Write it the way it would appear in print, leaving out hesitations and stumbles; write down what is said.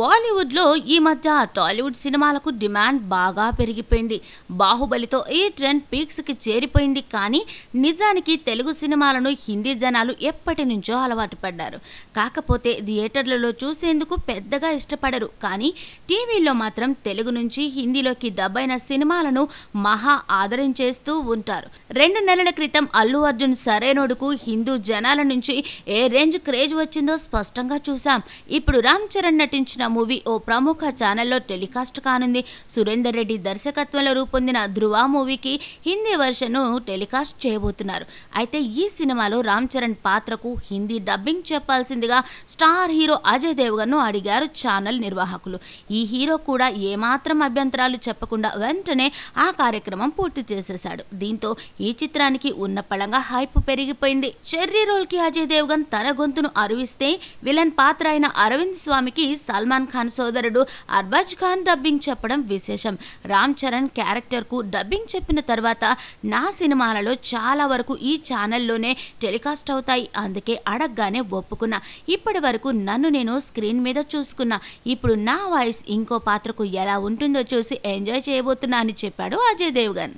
బాలీవుడ్లో ఈ మధ్య టాలీవుడ్ సినిమాలకు డిమాండ్ బాగా పెరిగిపోయింది. బాహుబలితో ఈ ట్రెండ్ పీక్స్కి చేరిపోయింది. కానీ నిజానికి తెలుగు సినిమాలను హిందీ జనాలు ఎప్పటి నుంచో అలవాటు పడ్డారు. కాకపోతే థియేటర్లలో చూసేందుకు పెద్దగా ఇష్టపడరు. కానీ టీవీలో మాత్రం తెలుగు నుంచి హిందీలోకి డబ్ అయిన సినిమాలను మహా ఆదరించేస్తూ ఉంటారు. 2 నెలల క్రితం అల్లు అర్జున్ సరైనోడుకు హిందూ జనాల నుంచి ఏ రేంజ్ క్రేజ్ వచ్చిందో స్పష్టంగా చూసాం. ఇప్పుడు రామ్ చరణ్ నటించిన మూవీ ఓ ప్రముఖ ఛానల్లో టెలికాస్ట్ కానుంది. సురేందర్ రెడ్డి దర్శకత్వంలో రూపొందిన ధృవ మూవీకి హిందీ వర్షన్ టెలికాస్ట్ చేయబోతున్నారు. అయితే ఈ సినిమాలో రామ్ చరణ్ పాత్రకు హిందీ డబ్బింగ్ చెప్పాల్సిందిగా స్టార్ హీరో అజయ్ దేవగన్ను అడిగారు ఛానల్ నిర్వాహకులు. ఈ హీరో కూడా ఏమాత్రం అభ్యంతరాలు చెప్పకుండా వెంటనే ఆ కార్యక్రమం పూర్తి చేసేశాడు. దీంతో ఈ చిత్రానికి ఉన్న పళంగా హైప్ పెరిగిపోయింది. చెర్రీ రోల్ కి అజయ్ దేవగన్ తన గొంతును అరువిస్తే విలన్ పాత్ర అయిన అరవింద్ స్వామికి సల్మాన్ ఖాన్ సోదరుడు అర్బాజ్ ఖాన్ డబ్బింగ్ చెప్పడం విశేషం. రామ్ చరణ్ క్యారెక్టర్ కు డబ్బింగ్ చెప్పిన తర్వాత నా సినిమాలలో చాలా వరకు ఈ ఛానల్లోనే టెలికాస్ట్ అవుతాయి. అందుకే అడగగానే ఒప్పుకున్నా. ఇప్పటి వరకు నన్ను నేను స్క్రీన్ మీద చూసుకున్నా. ఇప్పుడు నా వాయిస్ ఇంకో పాత్రకు ఎలా ఉంటుందో చూసి ఎంజాయ్ చేయబోతున్నా అని చెప్పాడు అజయ్ దేవగన్.